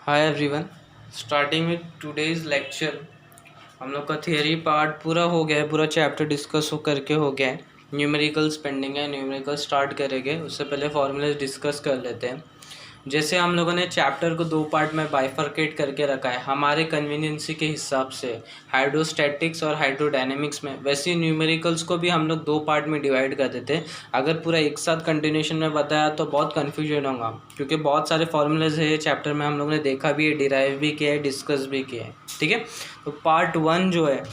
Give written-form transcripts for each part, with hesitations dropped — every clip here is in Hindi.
Hi everyone. Starting with today's lecture. हम लोग का थियरी पार्ट पूरा हो गया है, पूरा चैप्टर डिस्कस करके हो गया है। न्यूमेरिकल्स पेंडिंग है, न्यूमेरिकल स्टार्ट करेंगे, उससे पहले फॉर्मूलाज डिस्कस कर लेते हैं। जैसे हम लोगों ने चैप्टर को दो पार्ट में बाइफरकेट करके रखा है हमारे कन्वीनियंसी के हिसाब से, हाइड्रोस्टैटिक्स और हाइड्रोडायनेमिक्स में, वैसे ही न्यूमेरिकल्स को भी हम लोग दो पार्ट में डिवाइड कर देते हैं। अगर पूरा एक साथ कंटिन्यूशन में बताया तो बहुत कन्फ्यूजन होगा, क्योंकि बहुत सारे फॉर्मूलाज है चैप्टर में, हम लोगों ने देखा भी है, डिराइव भी किया है, डिस्कस भी किया है। ठीक है, तो पार्ट वन जो है,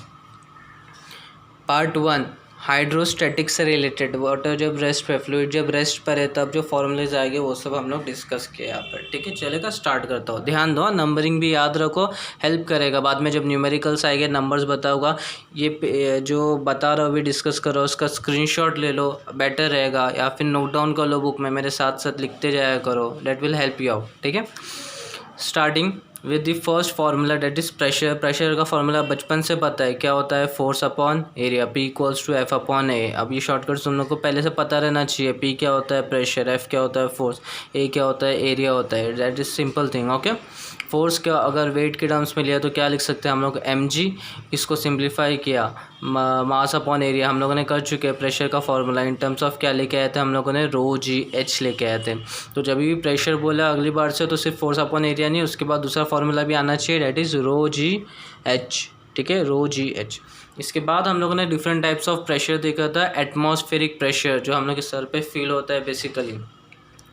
पार्ट वन हाइड्रोस्टैटिक्स से रिलेटेड, वाटर जब रेस्ट पे, फ्लूइड जब रेस्ट पर है तब जो फॉर्मूलेज आएंगे वो सब हम लोग डिस्कस किए यहाँ पर। ठीक है, चलेगा, स्टार्ट करता हूँ। ध्यान दो, नंबरिंग भी याद रखो, हेल्प करेगा बाद में जब न्यूमेरिकल्स आएंगे, नंबर्स बताऊँगा। ये जो बता रहा हूँ अभी डिस्कस करो, उसका स्क्रीनशॉट ले लो, बेटर रहेगा, या फिर नोट डाउन कर लो बुक में, मेरे साथ साथ लिखते जाया करो, that will help you out. ठीक है, starting with the first formula, that is pressure. Pressure का फार्मूला बचपन से पता है, क्या होता है? Force upon area, P equals to F upon A. अब ये शॉर्टकट तुम लोग को पहले से पता रहना चाहिए। P क्या होता है? प्रेशर। F क्या होता है? फोर्स। A क्या होता है? एरिया होता है। That is simple thing. Okay, force का अगर वेट के टर्म्स में लिया तो क्या लिख सकते हैं हम लोग? mg। इसको सिंप्लीफाई किया, मास अपॉन एरिया हम लोगों ने कर चुके हैं। प्रेशर का फार्मूला इन टर्म्स ऑफ क्या लेके आए थे हम लोगों ने? रो जी एच लेके आए थे। तो जब भी प्रेशर बोला अगली बार से तो सिर्फ फोर्स अपॉन एरिया नहीं, उसके बाद दूसरा फार्मूला भी आना चाहिए, that is rho g h. ठीक है, रो जी एच। इसके बाद हम लोगों ने डिफरेंट टाइप्स ऑफ प्रेशर देखा था। एटमॉस्फेरिक प्रेशर जो हम लोग के सर पे फील होता है, बेसिकली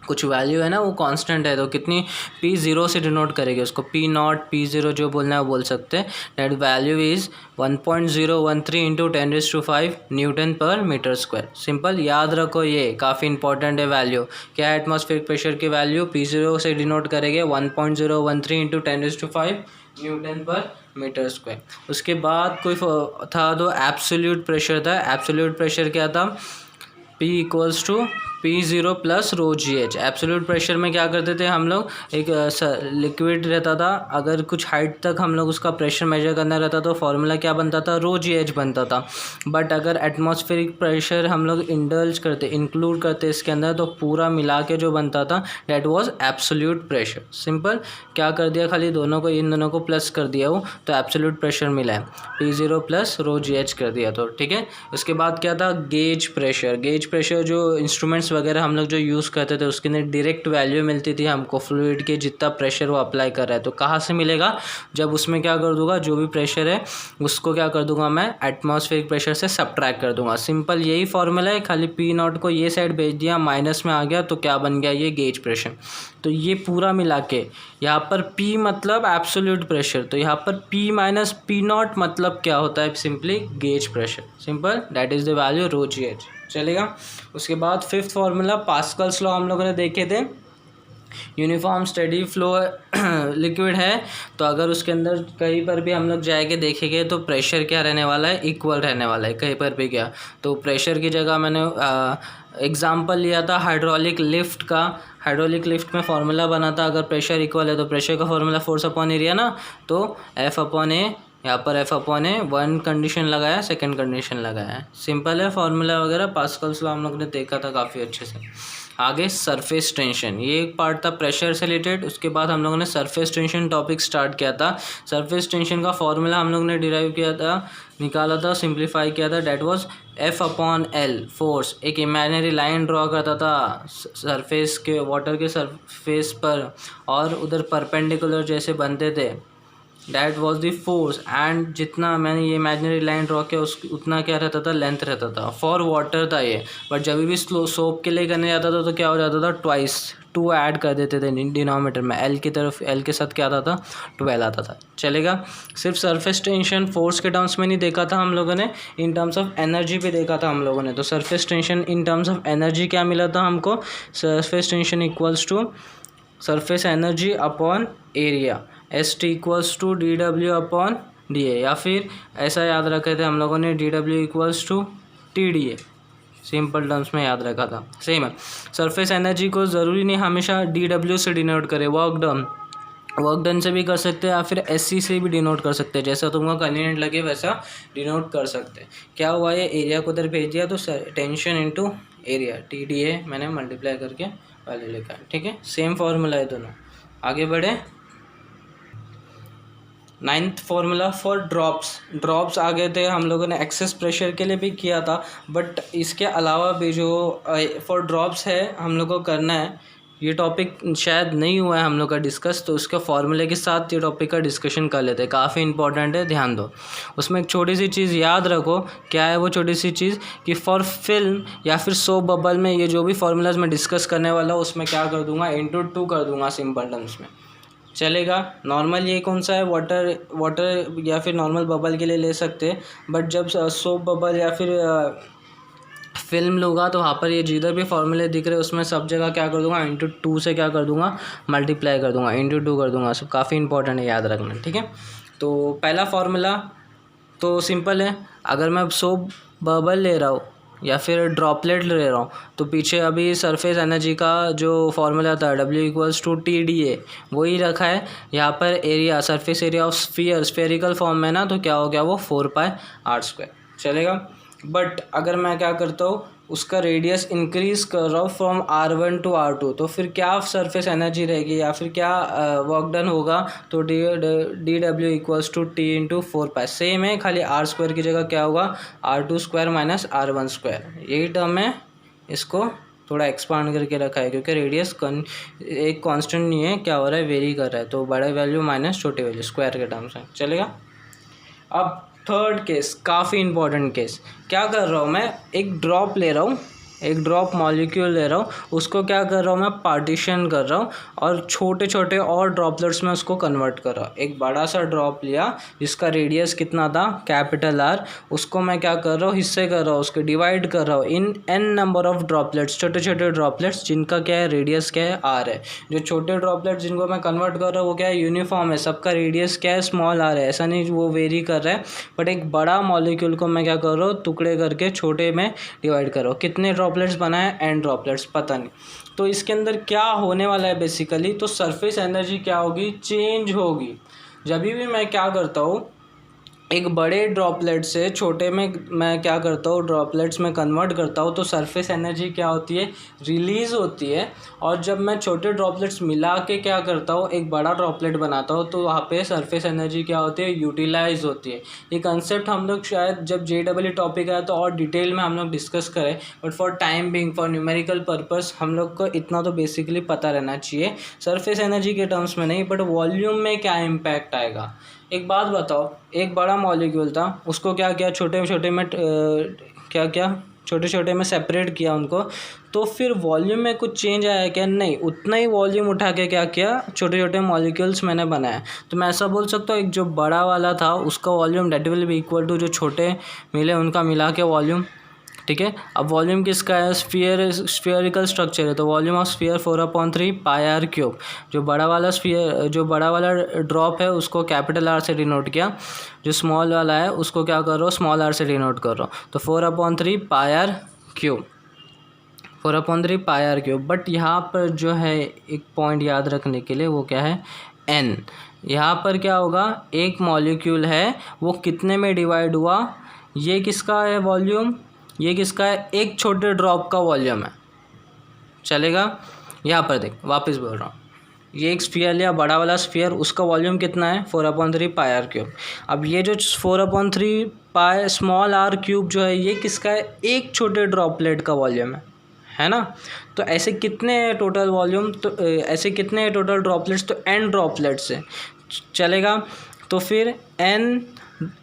कुछ वैल्यू है ना, वो कांस्टेंट है, तो कितनी P0 से डिनोट करेंगे उसको, P0 P0 जो बोलना है वो बोल सकते हैं। That value is 1.013 into 10⁵ newton पर मीटर स्क्वायर। सिंपल, याद रखो, ये काफ़ी इंपॉर्टेंट है वैल्यू। क्या है एटमॉस्फेरिक प्रेशर की वैल्यू? P0 से डिनोट करेंगे 1.013 इंटू 10⁵ न्यूटन पर मीटर स्क्वायर। उसके बाद कोई था तो एब्सोल्यूट प्रेशर था। एब्सोल्यूट प्रेशर क्या था? P equals to P0 plus rho g h. Absolute pressure में क्या करते थे हम लोग? एक लिक्विड रहता था, अगर कुछ हाइट तक हम लोग उसका प्रेशर मेजर करना रहता तो फॉर्मूला क्या बनता था? रो जी एच बनता था। बट अगर एटमॉस्फेरिक प्रेशर हम लोग इंडल्ज करते, इंक्लूड करते इसके अंदर, तो पूरा मिला के जो बनता था that was absolute pressure. Simple, क्या कर दिया, खाली दोनों को, इन दोनों को प्लस कर दिया वो, तो एब्सोल्यूट प्रेशर मिला है। P0 plus rho g H कर दिया तो ठीक है। उसके बाद क्या था? Gauge pressure. गेज प्रेशर जो इंस्ट्रूमेंट्स वगैरह हम लोग जो यूज़ करते थे उसके अंदर डायरेक्ट वैल्यू मिलती थी हमको, फ्लूइड के जितना प्रेशर वो अप्लाई कर रहा है। तो कहाँ से मिलेगा? जब उसमें क्या कर दूंगा, जो भी प्रेशर है उसको क्या कर दूंगा मैं? एटमॉस्फेरिक प्रेशर से सब्ट्रैक्ट कर दूंगा। सिंपल, यही फॉर्मूला है, खाली P0 को ये साइड भेज दिया, माइनस में आ गया तो क्या बन गया? ये गेज प्रेशर। तो ये पूरा मिला के यहाँ पर P मतलब एब्सोल्यूट प्रेशर, तो यहाँ पर P माइनस P0 मतलब क्या होता है? Simply gauge pressure. Simple, that is the value rho g h. चलेगा। उसके बाद फिफ्थ फार्मूला पास्कल्स लॉ हम लोगों ने देखे थे। यूनिफॉर्म स्टेडी फ्लो लिक्विड है, तो अगर उसके अंदर कहीं पर भी हम लोग जाएंगे देखेंगे तो प्रेशर क्या रहने वाला है? इक्वल रहने वाला है। कहीं पर भी गया तो प्रेशर की जगह मैंने एग्जाम्पल लिया था हाइड्रोलिक लिफ्ट का। हाइड्रोलिक लिफ्ट में फार्मूला बना था, अगर प्रेशर इक्वल है तो प्रेशर का फार्मूला फोर्स अपॉन एरिया ना, तो F अपॉन ए, यहाँ पर F अपॉन ए, वन कंडीशन लगाया, सेकंड कंडीशन लगाया। सिंपल है फार्मूला वगैरह, पास्कल्स लॉ हम लोग ने देखा था काफ़ी अच्छे से। आगे सरफेस टेंशन, ये एक पार्ट था प्रेशर से रिलेटेड। उसके बाद हम लोगों ने सरफेस टेंशन टॉपिक स्टार्ट किया था। सरफेस टेंशन का फॉर्मूला हम लोग ने डिराइव किया था, निकाला था, सिंप्लीफाई किया था, that was F upon L, force. एक इमेजिनरी लाइन ड्रॉ करता था सरफेस के, वाटर के सरफेस पर, और उधर परपेंडिकुलर जैसे बनते थे, that was the force. And जितना मैंने ये इमेजिनरी लाइन ड्रॉ किया उस उतना क्या रहता था? लेंथ रहता था। फॉर वाटर था ये, बट जब भी सोप के लिए करने जाता था तो क्या हो जाता था? ट्वाइस, 2 ऐड कर देते थे डिनोमिनेटर में, एल की तरफ, एल के साथ क्या आता था? 12 आता था। चलेगा। सिर्फ सरफेस टेंशन फोर्स के टर्म्स में नहीं देखा था हम लोगों ने, इन टर्म्स ऑफ एनर्जी पे देखा था हम लोगों ने। तो surface tension in terms of energy क्या मिला था हमको? Surface tension equals to surface energy upon area, ST equals to DW upon DA, या फिर ऐसा याद रखे थे हम लोगों ने, DW equals to TDA। Simple terms में याद रखा था, सेम है। सरफेस एनर्जी को ज़रूरी नहीं हमेशा DW से डिनोट करे, वर्क डन से भी कर सकते हैं, या फिर SC से भी डिनोट कर सकते हैं, जैसा तुमको कन्वीनियंट लगे वैसा डिनोट कर सकते हैं। क्या हुआ, ये एरिया को उधर भेज दिया तो टेंशन इंटू एरिया, TDA मैंने मल्टीप्लाई करके वैल्यू लिखा है। ठीक है, सेम फॉर्मूला है दोनों। आगे बढ़े। नाइन्थ फॉर्मूला फॉर ड्रॉप्स आ गए थे हम लोगों ने एक्सेस प्रेशर के लिए भी किया था, बट इसके अलावा भी जो फॉर ड्रॉप्स है हम लोग को करना है। ये टॉपिक शायद नहीं हुआ है हम लोग का डिस्कस, तो उसके फॉर्मूले के साथ ये टॉपिक का डिस्कशन कर लेते हैं, काफ़ी इंपॉर्टेंट है, ध्यान दो। उसमें एक छोटी सी चीज़ याद रखो, क्या है वो छोटी सी चीज़, कि फॉर फिल्म या फिर सोप बबल में ये जो भी फार्मूलाज मैं डिस्कस करने वाला हूँ उसमें क्या कर दूंगा, इंटू 2 कर दूंगा सिंपल टर्म्स में, चलेगा। नॉर्मल ये कौन सा है, वाटर या फिर नॉर्मल बबल के लिए ले सकते हैं, बट जब सोप बबल या फिर फिल्म लूँगा तो वहाँ पर ये जिधर भी फॉर्मूले दिख रहे हैं उसमें सब जगह क्या कर दूंगा, इंटू 2 से क्या कर दूंगा, मल्टीप्लाई कर दूंगा, इंटू 2 कर दूंगा। सब काफ़ी इंपॉर्टेंट है, याद रखना, ठीक है। तो पहला फार्मूला तो सिंपल है, अगर मैं सोप बबल ले रहा हूँ या फिर ड्रॉपलेट ले रहा हूँ तो पीछे अभी सरफेस एनर्जी का जो फॉर्मूला था W=TdA वही रखा है। यहाँ पर area, surface area of spherical form में ना, तो क्या हो गया वो 4πr², चलेगा। बट अगर मैं क्या करता हूँ, उसका रेडियस इंक्रीज कर रहा हूँ फ्रॉम R1 to R2, तो फिर क्या सरफेस एनर्जी रहेगी या फिर क्या वर्क डन होगा, तो dW=T×4π सेम है, खाली R² की जगह क्या होगा, R2² - R1²। यही टर्म है, इसको थोड़ा एक्सपांड करके रखा है क्योंकि रेडियस एक कांस्टेंट नहीं है, क्या हो रहा है, वेरी कर रहा है, तो बड़ा वैल्यू माइनस छोटी वैल्यू स्क्वायर के टर्म्स में, चलेगा। अब थर्ड केस, काफ़ी इंपॉर्टेंट केस, क्या कर रहा हूँ मैं, एक ड्रॉप ले रहा हूँ, एक ड्रॉप मॉलिक्यूल ले रहा हूँ, उसको क्या कर रहा हूँ मैं, पार्टीशन कर रहा हूँ और छोटे छोटे और ड्रॉपलेट्स में उसको कन्वर्ट कर रहा हूँ। एक बड़ा सा ड्रॉप लिया जिसका रेडियस कितना था, R, उसको मैं क्या कर रहा हूँ, हिस्से कर रहा हूँ, उसको डिवाइड कर रहा हूँ इन n नंबर ऑफ ड्रॉपलेट्स, छोटे छोटे ड्रॉपलेट्स जिनका क्या है, रेडियस क्या है, R है। जो छोटे ड्रॉपलेट्स जिनको मैं कन्वर्ट कर रहा हूँ वो क्या है, यूनिफॉर्म है, सबका रेडियस क्या है, स्मॉल r है, ऐसा नहीं वो वेरी कर रहा है। बट एक बड़ा मॉलिक्यूल को मैं क्या कर रहा हूँ, टुकड़े करके छोटे में डिवाइड कर रहा हूँ। कितने ड्रॉपलेट्स बनाए, n ड्रॉपलेट्स, पता नहीं। तो इसके अंदर क्या होने वाला है बेसिकली, तो सरफेस एनर्जी क्या होगी, चेंज होगी। जब भी मैं क्या करता हूँ, एक बड़े ड्रॉपलेट से छोटे में मैं क्या करता हूँ, ड्रॉपलेट्स में कन्वर्ट करता हूँ, तो सरफेस एनर्जी क्या होती है, रिलीज़ होती है। और जब मैं छोटे ड्रॉपलेट्स मिला के क्या करता हूँ, एक बड़ा ड्रॉपलेट बनाता हूँ, तो वहाँ पे सरफेस एनर्जी क्या होती है, यूटिलाइज होती है। ये कंसेप्ट हम लोग शायद जब JEE टॉपिक आया तो और डिटेल में हम लोग डिस्कस करें, but for time being, for numerical purpose हम लोग को इतना तो बेसिकली पता रहना चाहिए, सरफेस एनर्जी के टर्म्स में नहीं, बट वॉल्यूम में क्या इम्पैक्ट आएगा। एक बात बताओ, एक बड़ा मॉलिक्यूल था, उसको क्या किया, छोटे छोटे में छोटे छोटे में सेपरेट किया उनको, तो फिर वॉल्यूम में कुछ चेंज आया क्या, नहीं, उतना ही वॉल्यूम उठा के क्या किया, छोटे छोटे मॉलिक्यूल्स मैंने बनाया। तो मैं ऐसा बोल सकता हूँ, एक जो बड़ा वाला था उसका volume that will be equal to जो छोटे मिले उनका मिला के वॉल्यूम, ठीक है। अब वॉल्यूम किसका है, स्फीयरिकल स्ट्रक्चर है, तो वॉल्यूम ऑफ स्फीयर 4/3πr³। जो बड़ा वाला ड्रॉप है उसको R से डिनोट किया, जो स्मॉल वाला है उसको क्या कर रहा हूँ, स्मॉल r से डिनोट कर रहा हूँ, तो 4/3πr³। बट यहाँ पर जो है एक पॉइंट याद रखने के लिए, वो क्या है, n। यहाँ पर क्या होगा, एक मॉलिक्यूल है वो कितने में डिवाइड हुआ, ये किसका है वॉल्यूम, ये किसका है, एक छोटे ड्रॉप का वॉल्यूम है, चलेगा। यहाँ पर देख, वापस बोल रहा हूँ, ये एक स्फीयर लिया, बड़ा वाला स्फीयर, उसका वॉल्यूम कितना है, 4/3πr³। अब ये जो 4/3π स्मॉल r³ जो है, ये किसका है, एक छोटे ड्रॉपलेट का वॉल्यूम है ना। तो ऐसे कितने टोटल वॉल्यूम, तो ऐसे कितने टोटल ड्रॉपलेट्स, तो n ड्रॉपलेट्स है, चलेगा। तो फिर n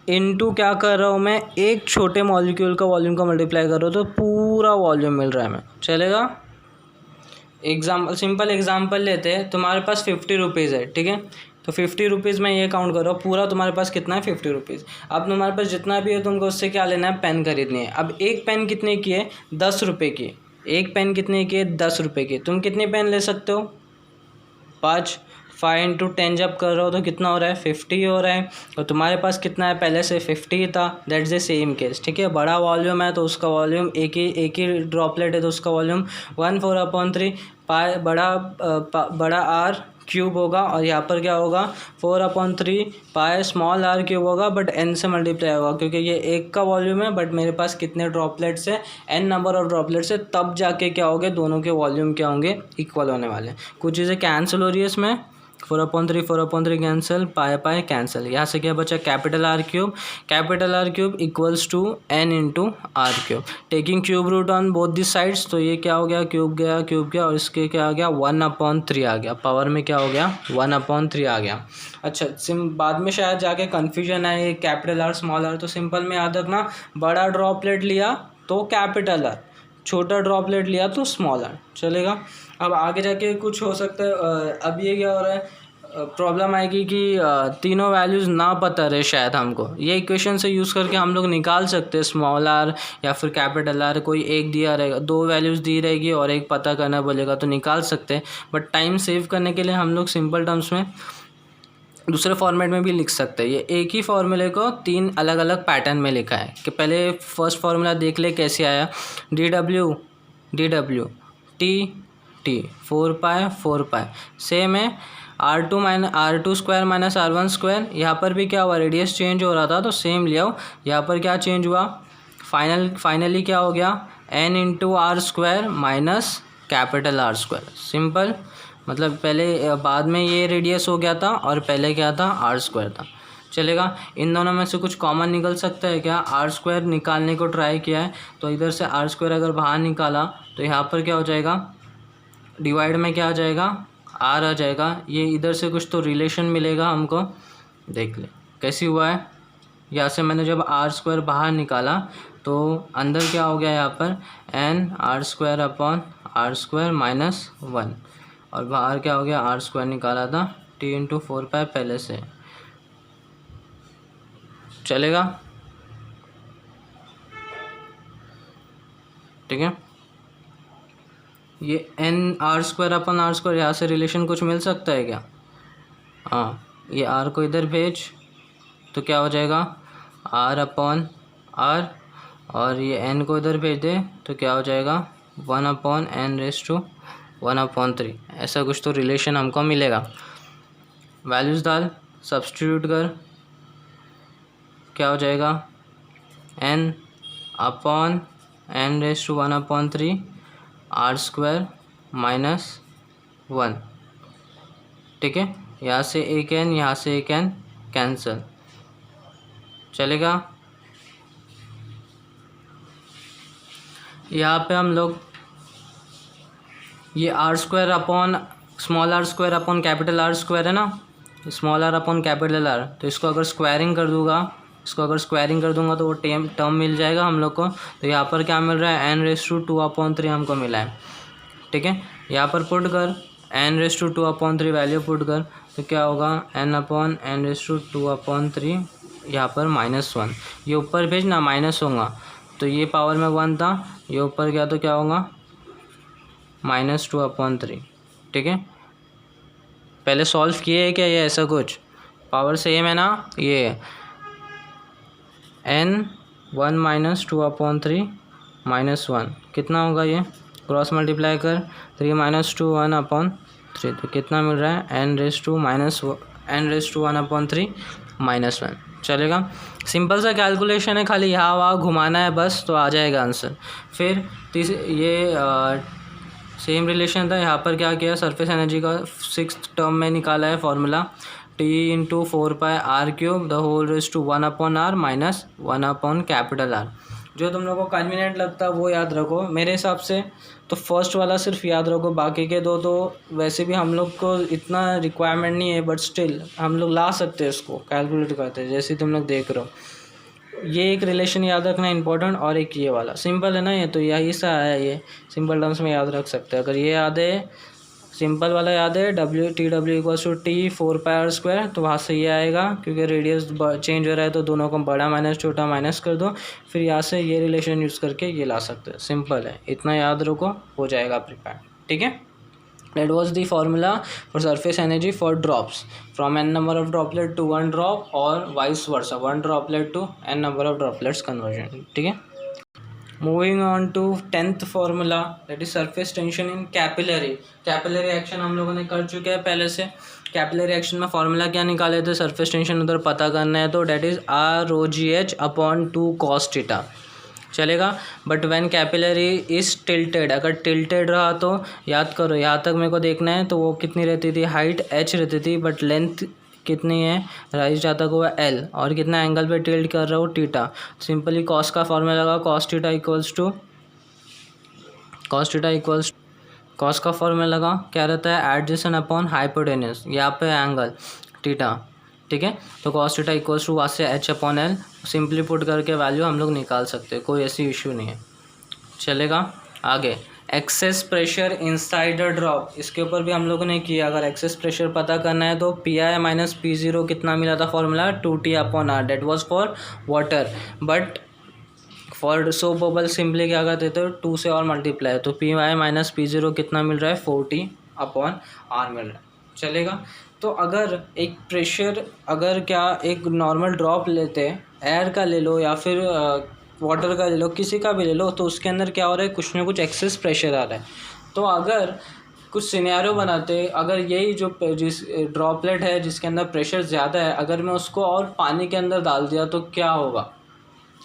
इंटू क्या कर रहा हूँ मैं, एक छोटे मॉलिक्यूल का वॉल्यूम का मल्टीप्लाई कर रहा हूँ, तो पूरा वॉल्यूम मिल रहा है मैं, चलेगा। सिंपल एग्जांपल लेते हैं, तुम्हारे पास 50 रुपीज़ है, ठीक है, तो 50 रुपीज़ में ये काउंट करो, पूरा तुम्हारे पास कितना है, 50 रुपीज़। अब तुम्हारे पास जितना भी है तुमको उससे क्या लेना है, पेन खरीदनी है। अब एक पेन कितने की है, 10 रुपये की, एक पेन कितने की है, 10 रुपये की। तुम कितने पेन ले सकते हो, 5 × 10 जब कर रहे हो तो कितना हो रहा है, 50 हो रहा है। और तुम्हारे पास कितना है, पहले से 50 था, दैट्स द सेम केस, ठीक है। बड़ा वॉल्यूम है तो उसका वॉल्यूम एक ही ड्रॉपलेट है तो उसका वॉल्यूम 1/4 बड़ा r³ होगा, और यहाँ पर क्या होगा, 4/3 स्मॉल r³ होगा, बट n से मल्टीप्लाई होगा क्योंकि ये एक का वॉल्यूम है, बट मेरे पास कितने ड्रॉपलेट्स है, n नंबर ऑफ ड्रॉपलेट्स है, तब जाके क्या होंगे, दोनों के वॉल्यूम क्या होंगे, इक्वल होने वाले हैं। कुछ चीज़ें कैंसिल हो रही है इसमें, 4/3 4/3 कैंसिल, पाई कैंसिल। यहाँ से क्या बचा, capital R cube equals to n into R cube. Taking cube root on both the sides, तो ये क्या हो गया, क्यूब गया और इसके क्या आ गया 1/3 आ गया। पावर में क्या हो गया 1/3 आ गया। अच्छा बाद में शायद जाके कन्फ्यूजन है ये कैपिटल आर स्मॉल आर, तो सिंपल में याद रखना, बड़ा ड्रॉपलेट लिया तो कैपिटल आर, छोटा ड्रॉपलेट लिया तो स्मॉल आर, चलेगा। अब आगे जाके कुछ हो सकता है, अब ये क्या हो रहा है, प्रॉब्लम आएगी कि तीनों वैल्यूज़ ना पता रहे शायद हमको, ये इक्वेशन से यूज़ करके हम लोग निकाल सकते हैं स्मॉल आर या फिर कैपिटल आर। कोई एक दिया रहेगा, दो वैल्यूज़ दी रहेगी और एक पता करना बोलेगा तो निकाल सकते हैं, बट टाइम सेव करने के लिए हम लोग सिंपल टर्म्स में दूसरे फॉर्मेट में भी लिख सकते हैं। ये एक ही फॉर्मूले को तीन अलग अलग पैटर्न में लिखा है कि पहले फर्स्ट फार्मूला देख ले कैसे आया, डी डब्ल्यू टी 4 पाई सेम है, R2 square minus R1 square. यहाँ पर भी क्या हुआ, रेडियस चेंज हो रहा था तो सेम ले आओ, यहाँ पर क्या चेंज हुआ, फाइनली क्या हो गया, n into R square minus capital R square. Simple, मतलब पहले बाद में ये रेडियस हो गया था और पहले क्या था आर स्क्वायर था, चलेगा। इन दोनों में से कुछ कॉमन निकल सकता है क्या, आर स्क्वायर निकालने को ट्राई किया है तो इधर से आर स्क्वायर अगर बाहर निकाला तो यहाँ पर क्या हो जाएगा, डिवाइड में क्या आ जाएगा, आर आ जाएगा। ये इधर से कुछ तो रिलेशन मिलेगा हमको, देख ले कैसी हुआ है। यहाँ से मैंने जब आर स्क्वायर बाहर निकाला तो अंदर क्या हो गया, यहाँ पर n R square upon R square minus 1 और बाहर क्या हो गया, आर स्क्वायर निकाला था t इंटू 4 पाई पहले से, चलेगा, ठीक है। ये n R square upon R square, यहाँ से रिलेशन कुछ मिल सकता है क्या, हाँ, ये r को इधर भेज तो क्या हो जाएगा r अपॉन आर, और ये n को इधर भेज दे तो क्या हो जाएगा 1/n⁻⁴, ऐसा कुछ तो रिलेशन हमको मिलेगा। वैल्यूज़ डाल, सब्स्टिट्यूट कर, क्या हो जाएगा n upon n⁻⁴ R square minus 1, ठीक है। यहाँ से एक n, यहाँ से एक n कैंसिल, चलेगा। यहाँ पे हम लोग ये R square upon small R square upon capital R square है ना, small R upon capital R, तो इसको अगर स्क्वायरिंग कर दूंगा तो वो टर्म मिल जाएगा हम लोग को। तो यहाँ पर क्या मिल रहा है, n⁻² हमको मिला है, ठीक है। यहाँ पर पुट कर n⁻²/3 वैल्यू पुट कर तो क्या होगा, n/n⁻²/3, यहाँ पर -1, ये ऊपर भेजना माइनस होगा तो ये पावर में 1 था, ये ऊपर गया तो क्या होगा -2/3, ठीक है। पहले सॉल्व किए है क्या ये, ऐसा कुछ पावर सेम है ना, ये n1 - 2/3 -1 कितना होगा, ये क्रॉस मल्टीप्लाई कर 3 - 2 1/3, तो कितना मिल रहा है n⁻1/3 -1, चलेगा। सिंपल सा कैलकुलेशन है, खाली यहाँ वहाँ घुमाना है बस तो आ जाएगा आंसर। फिर ये सेम रिलेशन था, यहाँ पर क्या किया, सरफेस एनर्जी का 6th टर्म में निकाला है formula, t into 4 pi r³ the whole raise to 1/r minus 1/R। जो तुम लोगों को कन्वीनियंट लगता है वो याद रखो। मेरे हिसाब से तो फर्स्ट वाला सिर्फ याद रखो, बाकी के दो तो वैसे भी हम लोग को इतना रिक्वायरमेंट नहीं है, बट स्टिल हम लोग ला सकते हैं इसको कैलकुलेट करते हैं, जैसे तुम लोग देख रहे हो। ये एक रिलेशन याद रखना इंपॉर्टेंट, और एक ये वाला सिंपल है ना, ये तो यही सा है, ये सिंपल टर्म्स में याद रख सकते हैं। अगर ये याद है, सिंपल वाला याद है, TW = T 4πr², तो वहाँ से ये आएगा क्योंकि रेडियस चेंज हो रहा है तो दोनों को बड़ा माइनस छोटा माइनस कर दो, फिर यहाँ से ये रिलेशन यूज़ करके ये ला सकते हैं। सिंपल है, इतना याद रखो, हो जाएगा प्रिपेयर, ठीक है। That was the formula for surface energy for drops from n number of droplet to 1 drop or vice versa, 1 droplet to n number of droplets conversion, ठीक है। Moving on to 10th formula, that is surface tension in capillary action हम लोगों ने कर चुके हैं पहले से। कैपिलरी एक्शन में फॉर्मूला क्या निकाले थे, सरफेस टेंशन उधर पता करना है तो that is ROGH/2 cos θ, चलेगा। But when capillary is tilted, अगर टिल्टेड रहा तो याद करो यहाँ तक मेरे को देखना है, तो वो कितनी रहती थी, हाइट h रहती थी, बट लेंथ कितनी है, राइज जहाँ तक हुआ l, और कितना एंगल पे टिल्ट कर रहा हो थीटा। सिंपली कॉस का फॉर्मूला लगा, cos theta equals to cos का फॉर्मूला लगा, क्या रहता है, एडजेसेंट अपॉन हाइपोटेन्यूज, यहाँ पे एंगल थीटा, ठीक है। तो कॉस थीटा इक्वल्स टू वहाँ से h upon l, simply put करके वैल्यू हम लोग निकाल सकते हैं, कोई ऐसी इशू नहीं है। चलेगा आगे, excess pressure inside the drop, इसके ऊपर भी हम लोगों ने किया। अगर एक्सेस प्रेशर पता करना है तो PI माइनस P0 कितना मिला था formula, 2T upon R, that was for water, but for soap bubble simply क्या करते थे, 2 से और मल्टीप्लाई, तो PI माइनस P0 कितना मिल रहा है, 4T अपॉन R मिल रहा है। चलेगा। तो अगर एक प्रेशर, अगर क्या एक नॉर्मल ड्रॉप लेते हैं, एयर का ले लो या फिर वाटर का ले लो, किसी का भी ले लो, तो उसके अंदर क्या हो रहा है, कुछ ना कुछ एक्सेस प्रेशर आ रहा है। तो अगर कुछ सिनेरियो बनाते, अगर यही जो जिस ड्रॉपलेट है जिसके अंदर प्रेशर ज़्यादा है, अगर मैं उसको और पानी के अंदर डाल दिया तो क्या होगा,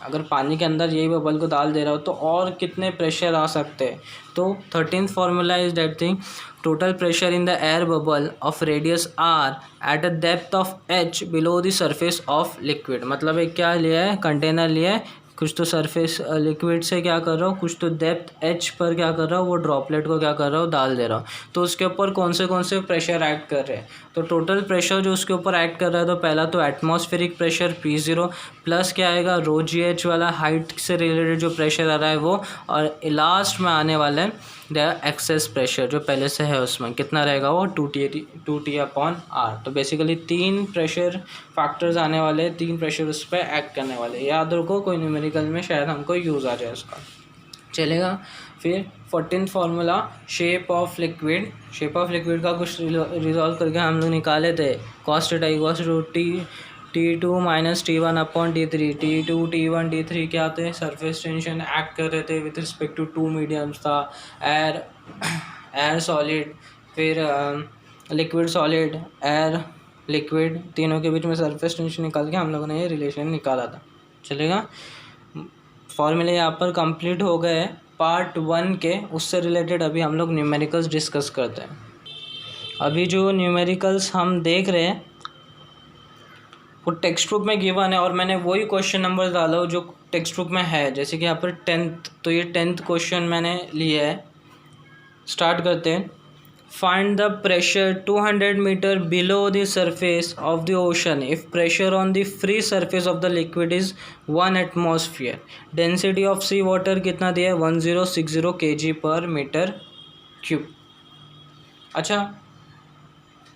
अगर पानी के अंदर यही बबल को डाल दे रहा हो तो और कितने प्रेशर आ सकते हैं। तो 13th formula is that thing, total pressure in the air bubble of radius r at a depth of h below the surface of liquid. मतलब एक क्या लिया है, कंटेनर लिया है, कुछ तो सरफेस लिक्विड से क्या कर रहा हूँ, कुछ तो डेप्थ h पर क्या कर रहा हूँ, वो ड्रॉपलेट को क्या कर रहा हूँ, डाल दे रहा हूँ। तो उसके ऊपर कौन से प्रेशर ऐड कर रहे हैं, तो टोटल प्रेशर जो उसके ऊपर ऐड कर रहा है, तो पहला तो एटमॉस्फेरिक प्रेशर P0 प्लस क्या आएगा, रो GH वाला हाइट से रिलेटेड जो प्रेशर आ रहा है वो, और लास्ट में आने वाला है द एक्सेस प्रेशर जो पहले से है उसमें कितना रहेगा, वो 2T अपॉन R। तो बेसिकली 3 प्रेशर फैक्टर्स आने वाले, 3 प्रेशर उस पर एक्ट करने वाले। याद रखो, कोई न्यूमेरिकल में शायद हमको यूज़ आ जाए उसका। चलेगा। फिर 14th formula, shape of liquid. Shape of liquid का कुछ रिजॉल्व करके हम लोग निकाले थे, cos theta equals to T2 minus T1 upon T3। T2 T1 T3 क्या थे, सरफेस टेंशन एक्ट कर रहे थे विथ रिस्पेक्ट टू 2 मीडियम्स था, एयर सॉलिड, फिर लिक्विड सॉलिड, एयर लिक्विड, तीनों के बीच में सरफेस टेंशन निकाल के हम लोगों ने ये रिलेशन निकाला था। चलेगा। फॉर्मूले यहाँ पर कंप्लीट हो गए पार्ट 1 के, उससे रिलेटेड अभी हम लोग न्यूमेरिकल्स डिस्कस करते हैं। अभी जो न्यूमेरिकल्स हम देख रहे हैं वो टेक्स्ट बुक में गिवन है, और मैंने वही क्वेश्चन नंबर डाला हो जो टेक्स्ट बुक में है। जैसे कि यहाँ पर 10th, तो ये 10th क्वेश्चन मैंने लिया है। स्टार्ट करते हैं। Find the pressure 200 metre below the surface of the ocean if pressure on the free surface of the liquid is 1 atmosphere. Density of sea water कितना दिया है, 1060 kg/m³। अच्छा,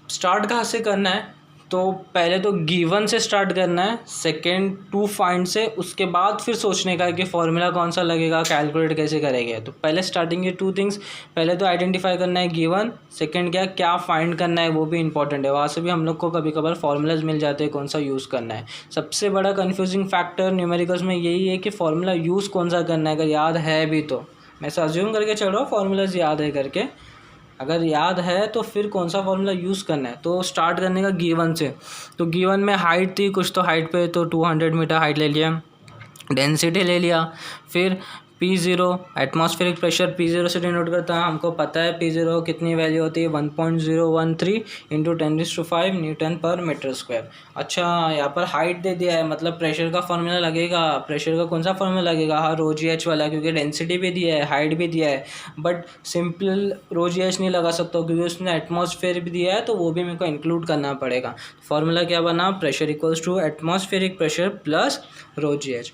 स्टार्ट कहाँ से करना है, तो पहले तो गिवन से स्टार्ट करना है, सेकेंड टू फाइंड से, उसके बाद फिर सोचने का है कि फॉर्मूला कौन सा लगेगा, कैलकुलेट कैसे करेंगे। तो पहले स्टार्टिंग के 2 थिंग्स, पहले तो आइडेंटिफाई करना है गिवन, सेकंड क्या फाइंड करना है, वो भी इंपॉर्टेंट है। वहाँ से भी हम लोग को कभी कभार फॉर्मूलाज मिल जाते हैं कौन सा यूज़ करना है। सबसे बड़ा कन्फ्यूजिंग फैक्टर न्यूमेरिकल्स में यही है कि फॉर्मूला यूज़ कौन सा करना है। अगर याद है भी तो, मैं अज्यूम करके चल रहा हूँ फॉर्मूलाज याद है करके, अगर याद है तो फिर कौन सा फॉर्मूला यूज़ करना है। तो स्टार्ट करने का गिवन से, तो गिवन में हाइट थी कुछ, तो हाइट पे तो 200 मीटर हाइट ले लिया, डेंसिटी ले लिया, फिर P0 एटमॉस्फेरिक प्रेशर P0 से डिनोट करता है, हमको पता है P0 कितनी वैल्यू होती है, 1.013 इंटू 10⁵ N/m²। अच्छा, यहाँ पर हाइट दे दिया है, मतलब प्रेशर का फॉर्मूला लगेगा। प्रेशर का कौन सा फॉर्मूला लगेगा, हाँ रो GH वाला, क्योंकि डेंसिटी भी दिया है, हाइट भी दिया है, बट सिंपल रो GH नहीं लगा सकता क्योंकि उसने एटमॉस्फेयर भी दिया है, तो वो भी मेरे को इंक्लूड करना पड़ेगा। फॉर्मूला क्या बना, pressure equals to atmospheric pressure plus rho GH।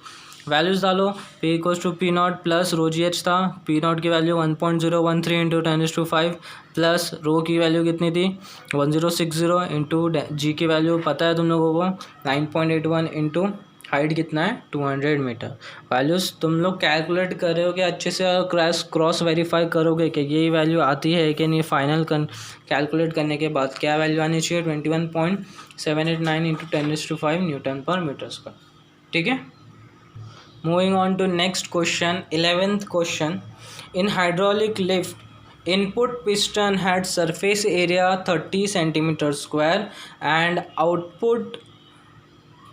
Values डालो, P equals to P0 plus rho GH था, P0 की वैल्यू 1.013 इंटू 10⁵ प्लस रो की वैल्यू कितनी थी 1060 इंटू G की वैल्यू पता है तुम लोगों को 9.81 इंटू हाइट कितना है 200 मीटर। वैल्यूज़ तुम लोग कैलकुलेट कर रहे हो कि अच्छे से क्रॉस वेरीफाई करोगे कि यही वैल्यू आती है कि नहीं। फाइनल कैलकुलेट करने के बाद क्या वैल्यू आनी चाहिए 21.789 इंटू 10⁵ N/m²। ठीक है। Moving on to next question, 11th question. In hydraulic lift, input piston had surface area 30 cm² and output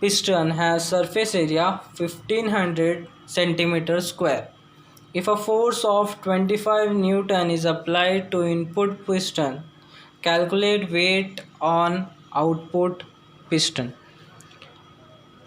piston has surface area 1500 centimeter square. If a force of 25 Newton is applied to input piston, calculate weight on output piston.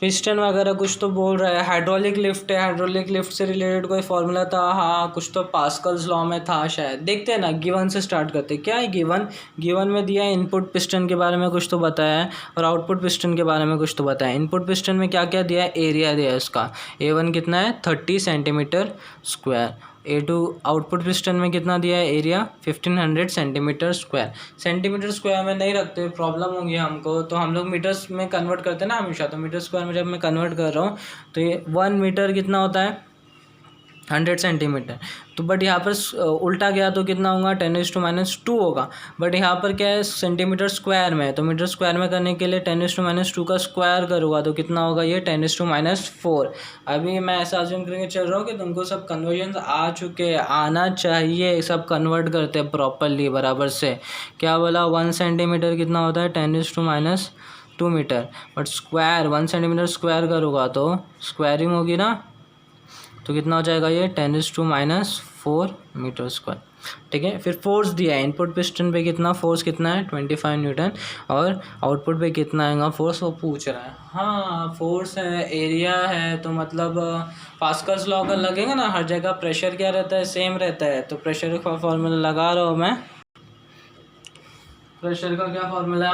Piston वगैरह कुछ तो बोल रहा है, हाइड्रोलिक लिफ्ट है, हाइड्रोलिक लिफ्ट से रिलेटेड कोई फॉर्मूला था, हाँ कुछ तो पास्कल्स लॉ में था शायद। देखते हैं ना, गिवन से स्टार्ट करते हैं। क्या है गिवन? गिवन में दिया है इनपुट पिस्टन के बारे में कुछ तो बताया है और आउटपुट पिस्टन के बारे में कुछ तो बताया है। इनपुट पिस्टन में क्या क्या दिया है? एरिया दिया है उसका, A1 कितना है 30 centimetre square, A2 output piston में कितना दिया है area 1500 centimetre square. Centimetre square में नहीं रखते, प्रॉब्लम होगी हमको, तो हम लोग मीटर्स में कन्वर्ट करते हैं ना हमेशा। तो मीटर स्क्वायर में जब मैं कन्वर्ट कर रहा हूँ तो ये 1 मीटर कितना होता है 100 सेंटीमीटर। तो बट यहाँ पर उल्टा गया तो कितना होगा 10⁻² होगा। बट यहाँ पर क्या है सेंटीमीटर स्क्वायर में, तो मीटर स्क्वायर में करने के लिए 10⁻² का स्क्वायर करूँगा तो कितना होगा ये 10⁻⁴। अभी मैं ऐसा अज्यूम करके चल रहा हूँ कि तुमको सब कन्वर्जन आ चुके, आना चाहिए, सब कन्वर्ट करते हैं प्रॉपरली बराबर से। क्या बोला 1 सेंटीमीटर कितना होता है 10⁻² metre, but square 1 centimetre square करूँगा तो स्क्वायरिंग होगी ना, तो कितना हो जाएगा ये 10⁻⁴ मीटर स्क्वायर। ठीक है, फिर फोर्स दिया है इनपुट पिस्टन पे, कितना फोर्स कितना है 25 न्यूटन, और आउटपुट पे कितना आएगा फोर्स वो पूछ रहा है। हाँ फोर्स है, एरिया है, तो मतलब पास्कल्स लॉ का लगेगा ना हर जगह। प्रेशर क्या रहता है सेम रहता है, तो प्रेशर का फॉर्मूला लगा रहा हूँ मैं। प्रेशर का क्या formula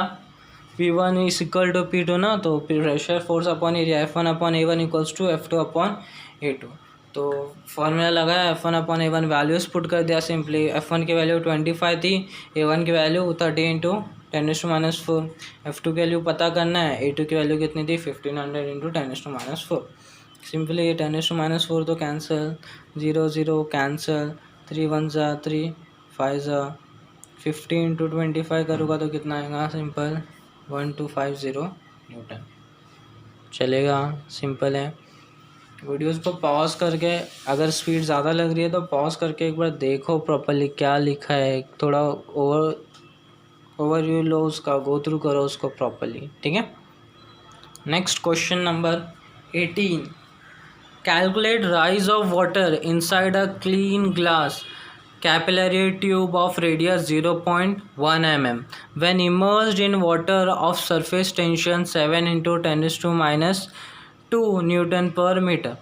P1 is equal to P2 ना, तो pressure force upon area F1/A1 equals to F2/A2। तो फॉर्मूला लगाया F1/A1 वैल्यूज़ पुट कर दिया सिंपली। F1 की वैल्यू 25 थी, A1 की वैल्यू 30 × 10⁻⁴। F2 की वैल्यू पता करना है, A2 की वैल्यू कितनी थी 1500 × 10⁻⁴। सिंपली ये 10⁻⁴ तो कैंसिल, 0 0 कैंसिल, 3 1 ज़ा 3 5 ज़ा 50 × 25 करूँगा तो कितना आएगा सिंपल 1250 न्यूटन। चलेगा, सिंपल है। वीडियोस को पॉज करके, अगर स्पीड ज़्यादा लग रही है तो पॉज करके एक बार देखो प्रॉपर्ली क्या लिखा है, थोड़ा ओवरव्यू लो उसका, गो थ्रू करो उसको प्रॉपर्ली। ठीक है, next question number 18। Calculate rise of water inside a clean glass capillary tube of radius 0.1 mm when immersed in water of surface tension 7 × 10⁻² Newton per meter.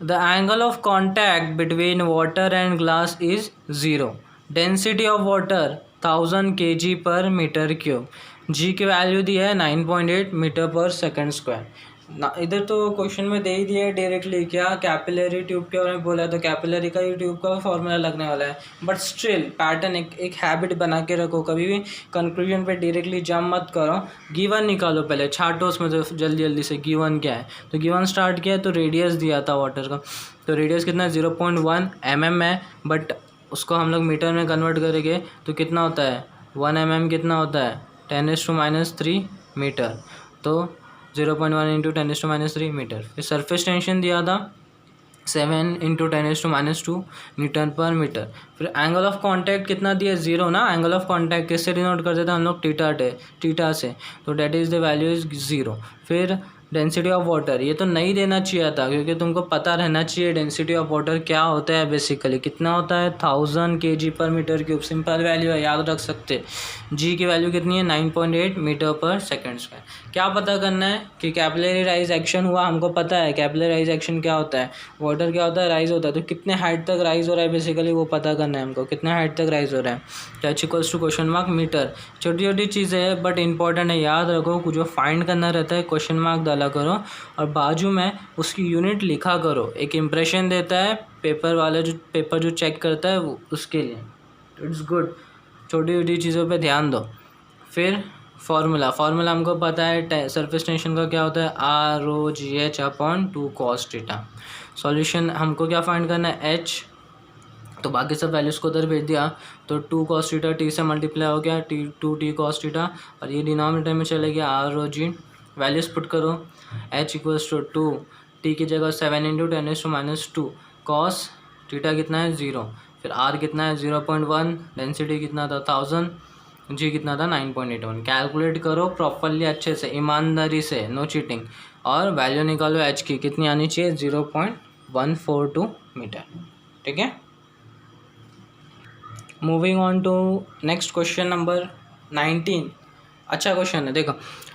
The angle of contact between water and glass is 0. Density of water 1000 kg per meter cube. G की वैल्यू दी है 9.8 मीटर पर सेकेंड स्क्वायर ना। इधर तो क्वेश्चन में दे ही दिया है डायरेक्टली, क्या कैपिलरी ट्यूब के बारे में बोला है, तो कैपिलरी का ही ट्यूब का फॉर्मूला लगने वाला है। बट स्टिल पैटर्न एक हैबिट बना के रखो, कभी भी कंक्लूजन पे डायरेक्टली जंप मत करो। गिवन निकालो पहले, छाटो उसमें तो जल्दी जल्दी से गिवन क्या है। तो गिवन स्टार्ट किया तो रेडियस दिया था वाटर का, तो रेडियस कितना 0.1 mm है, बट उसको हम लोग मीटर में कन्वर्ट करेंगे तो कितना होता है 1 mm कितना होता है 10⁻³ मीटर, तो 0.1 × 10⁻³ मीटर। फिर सरफेस टेंशन दिया था 7 × 10⁻² न्यूटन पर मीटर। फिर एंगल ऑफ कांटेक्ट कितना दिया 0 ना, एंगल ऑफ कांटेक्ट किससे डिनोट करते थे हम लोग थीटा से, तो that is the value is 0। फिर डेंसिटी ऑफ वाटर, ये तो नहीं देना चाहिए था क्योंकि तुमको पता रहना चाहिए डेंसिटी ऑफ वाटर क्या होता है बेसिकली, कितना होता है 1000 kg पर मीटर क्यूब। सिंपल वैल्यू है, याद रख सकते। जी की वैल्यू कितनी है 9.8 मीटर पर सेकेंड स्क्वायर। क्या पता करना है कि कैपिलरी राइज एक्शन हुआ, हमको पता है कैपिलरी राइज एक्शन क्या होता है, वाटर क्या होता है राइज होता है, तो कितने हाइट तक राइज हो रहा है बेसिकली वो पता करना है हमको, कितने हाइट तक राइज हो रहा है। तो H equals to question mark metre. छोटी छोटी चीज़ें है बट इंपॉर्टेंट है, याद रखो। कुछ जो फाइंड करना रहता है क्वेश्चन मार्क डाला करो और बाजू में उसकी यूनिट लिखा करो। एक इम्प्रेशन देता है पेपर वाला, जो पेपर जो चेक करता है उसके लिए, इट्स गुड। छोटी छोटी चीज़ों पे ध्यान दो। फिर फार्मूला हमको पता है सरफेस टेंशन का क्या होता है ROGH/2 cos थीटा। सॉल्यूशन हमको क्या फाइंड करना है H, तो बाकी सब वैल्यूज़ को उधर भेज दिया, तो 2 cos थीटा T से मल्टीप्लाई हो गया 2T cos थीटा, और ये डिनोमिनेटर में चले गया ROG। वैल्यूज़ पुट करो, H इक्वल्स टू 2, T की जगह 7 × 10⁻², cos थीटा कितना है 0, फिर R कितना है 0.1, डेंसिटी कितना था 1000, जी कितना था 9.81। कैलकुलेट करो प्रॉपरली अच्छे से, ईमानदारी से, नो चीटिंग, और वैल्यू निकालो एच की कितनी आनी चाहिए 0.142 मीटर। ठीक है, moving on to next question number 19। अच्छा क्वेश्चन है, देखो।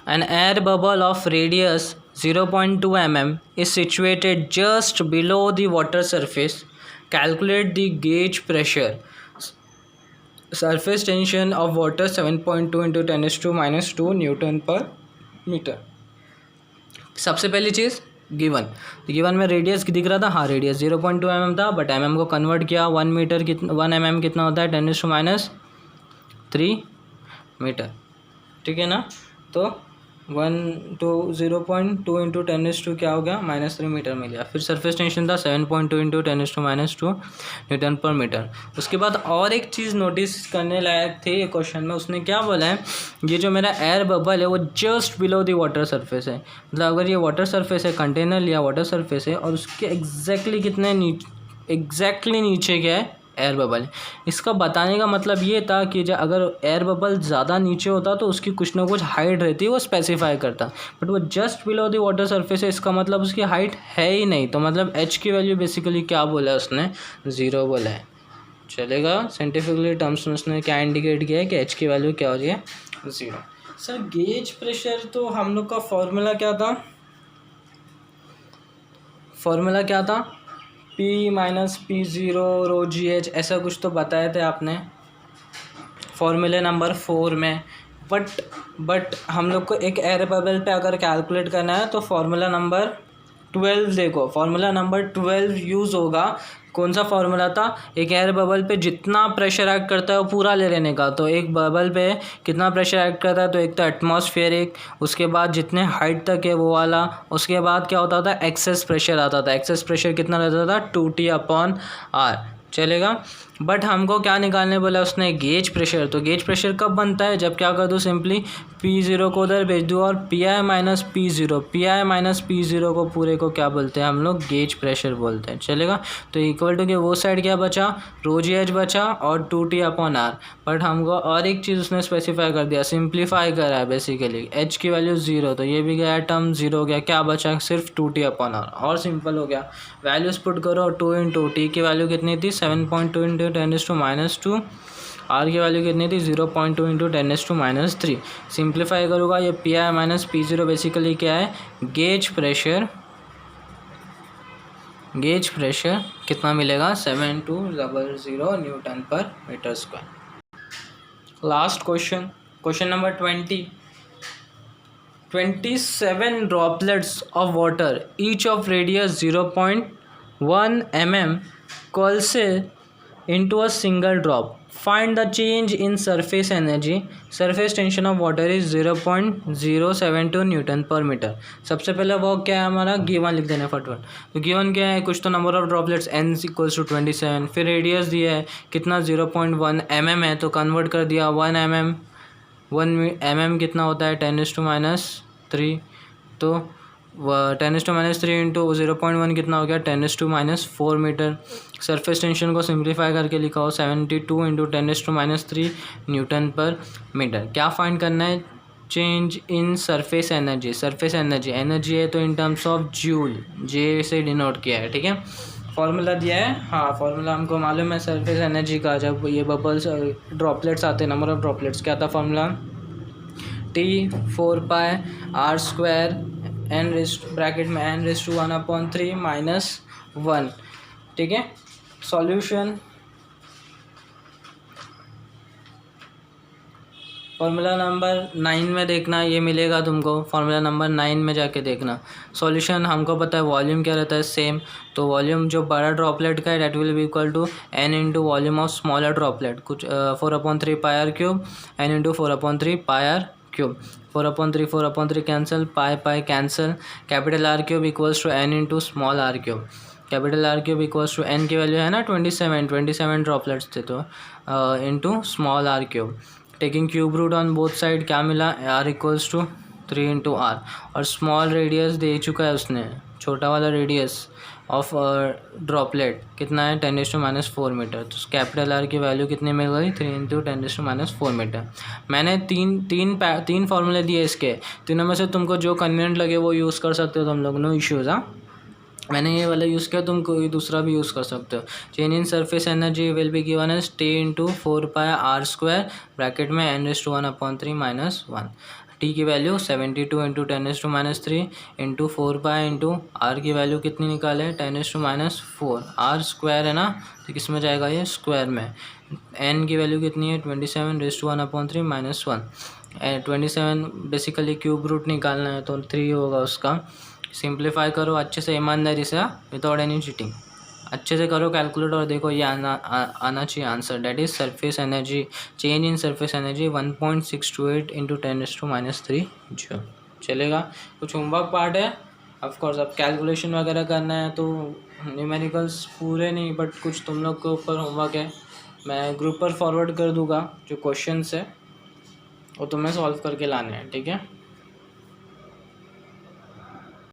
An air bubble of radius 0.2 mm is situated just below the water surface. Calculate the gauge pressure. Surface tension of water 7.2 into 10⁻² Newton पर मीटर। सबसे पहली चीज़ गिवन में रेडियस दिख रहा था, हाँ रेडियस 0.2 mm था, बट mm को कन्वर्ट किया 1 मीटर, 1 mm कितना होता है 10⁻³ मीटर। ठीक है ना, तो 0.2 इंटू 10⁻² क्या हो गया -3 मीटर मिल गया। फिर सरफेस टेंशन था 7.2 इंटू 10⁻² न्यूटन पर मीटर। उसके बाद और एक चीज़ नोटिस करने लायक थी ये क्वेश्चन में, उसने क्या बोला है, ये जो मेरा एयर बबल है वो just below the water surface है। मतलब अगर ये वाटर सरफेस है, कंटेनर लिया वाटर सरफेस है, और उसके एग्जैक्टली नीचे क्या है एयर बबल। इसका बताने का मतलब ये था कि जब अगर एयर बबल ज़्यादा नीचे होता तो उसकी कुछ ना कुछ हाइट रहती है, वो स्पेसिफाई करता, बट वो just below the water surface है, इसका मतलब उसकी हाइट है ही नहीं। तो मतलब एच की वैल्यू बेसिकली क्या बोला है उसने, 0 बोला है। चलेगा, साइंटिफिकली टर्म्स में उसने क्या इंडिकेट किया है कि एच की वैल्यू क्या हो रही है 0। सर गेज प्रेशर, तो हम लोग का फॉर्मूला क्या था, P माइनस P0 रो GH, ऐसा कुछ तो बताए थे आपने फॉर्मूले नंबर 4 में। बट हम लोग को एक एयर बबल पे अगर कैलकुलेट करना है तो फॉर्मूला नंबर 12 देखो, फॉर्मूला नंबर 12 यूज़ होगा। कौन सा फॉर्मूला था, एक एयर बबल पे जितना प्रेशर एक्ट करता है वो पूरा ले लेने का। तो एक बबल पे कितना प्रेशर एक्ट करता है, तो एक तो एटमॉस्फेरिक, उसके बाद जितने हाइट तक है वो वाला, उसके बाद क्या होता था एक्सेस प्रेशर आता था। एक्सेस प्रेशर कितना रहता था 2T/R। चलेगा, बट हमको क्या निकालने बोला उसने, गेज प्रेशर। तो गेज प्रेशर कब बनता है, जब क्या कर दूँ, सिंपली P0 को उधर भेज दूँ और PI माइनस P0 को पूरे को क्या बोलते हैं हम लोग, गेज प्रेशर बोलते हैं। चलेगा, तो इक्वल टू के वो साइड क्या बचा, रो GH बचा और 2T/R। बट हमको और एक चीज़ उसने स्पेसिफाई कर दिया, सिंप्लीफाई करा है बेसिकली, H की वैल्यू 0, तो ये भी गया टर्म 0 हो गया, क्या बचा सिर्फ 2T/R, और सिंपल हो गया। वैल्यूज पुट करो, 2 इंटू T की वैल्यू कितनी थी 7.2 इंटू 10⁻², R की वैल्यू कितनी थी 0.2 इंटू 10⁻3। सिंप्लीफाई करूँगा, ये PI माइनस P0 बेसिकली क्या है, गेज प्रेशर कितना मिलेगा 7200 न्यूटन पर metre square. Last question number 20। 27 droplets of water, each of radius 0.1 mm, coalesce into a single drop. Find the change in surface energy. Surface tension of water is 0.072 Newton पर मीटर। सबसे पहले वो क्या है हमारा, गिवन लिख देना फटाफट। तो गिवन क्या है, कुछ तो number of droplets n equals to 27, फिर रेडियस दिया है कितना 0.1 mm है, तो कन्वर्ट कर दिया 1 mm कितना होता है 10⁻3, तो 10⁻3 इंटू 0.1 कितना हो गया 10⁻4 मीटर। सरफेस टेंशन को सिंप्लीफाई करके लिखा हो 72 इंटू 10⁻3 न्यूटन पर मीटर। क्या फाइंड करना है, चेंज इन सरफेस एनर्जी है तो इन टर्म्स ऑफ जूल, जे से डिनोट किया है। ठीक है, फॉर्मूला दिया है, हाँ फॉर्मूला हमको मालूम है सरफेस एनर्जी का। जब ये बबल्स ड्रॉपलेट्स आते हैं, नंबर ऑफ ड्रॉपलेट्स क्या था फॉर्मूला, T4πr² ब्रैकेट में n⁻1/3 -1। ठीक है, सॉल्यूशन फॉर्मूला नंबर 9 में देखना, ये मिलेगा तुमको, फॉर्मूला नंबर 9 में जाके देखना। सॉल्यूशन हमको पता है वॉल्यूम क्या रहता है सेम, तो वॉल्यूम जो बड़ा ड्रॉपलेट का है that will be equal to n into volume of smaller droplet, कुछ 4/3 πr³ n into 4/3 πr³। 4/3 cancel, pi cancel, capital R³ equals to n into small r³। Capital R³ equals to n की वैल्यू है ना 27 ड्रॉपलेट्स थे, तो into small r³। Taking cube root on both side क्या मिला, r equals to 3 into r। और स्मॉल रेडियस दे चुका है उसने, छोटा वाला रेडियस ऑफ ड्रॉपलेट कितना है 10⁻⁴ मीटर। तो कैपिटल आर की वैल्यू कितनी मिल गई 3 × 10⁻⁴ मीटर। मैंने तीन फार्मूले दिए इसके, तीनों में से तुमको जो कन्वीनियंट लगे वो यूज़ कर सकते हो तुम लोग, नो इश्यूज़। हाँ, मैंने ये वाला यूज़ किया, तुम कोई दूसरा भी यूज़ कर सकते हो। Change in surface energy will be given as T × 4πr² bracket में n⁻³ - 1। टी की वैल्यू 72 × 10⁻³ इंटू 4π इंटू आर की वैल्यू कितनी निकाले 10⁻⁴। आर स्क्वायर है ना, तो किस में जाएगा ये स्क्वायर में। एन की वैल्यू कितनी है 27 ⁻³ - 1। 27 बेसिकली क्यूब रूट निकालना है तो 3 होगा उसका। सिंप्लीफाई करो अच्छे से, ईमानदारी से, विदाउट एनी चीटिंग। अच्छे से करो कैलकुलेट और देखो ये आना चाहिए answer. That is surface energy, change in surface energy 1.628 × 10⁻³ joule. चलेगा। कुछ होमवर्क पार्ट है ऑफकोर्स, अब कैलकुलेशन वगैरह करना है तो न्यूमेरिकल्स पूरे नहीं बट कुछ तुम लोग के ऊपर होमवर्क है। मैं ग्रुप पर फॉरवर्ड कर दूंगा जो क्वेश्चंस है वो तुम्हें सॉल्व करके लाने हैं, ठीक है।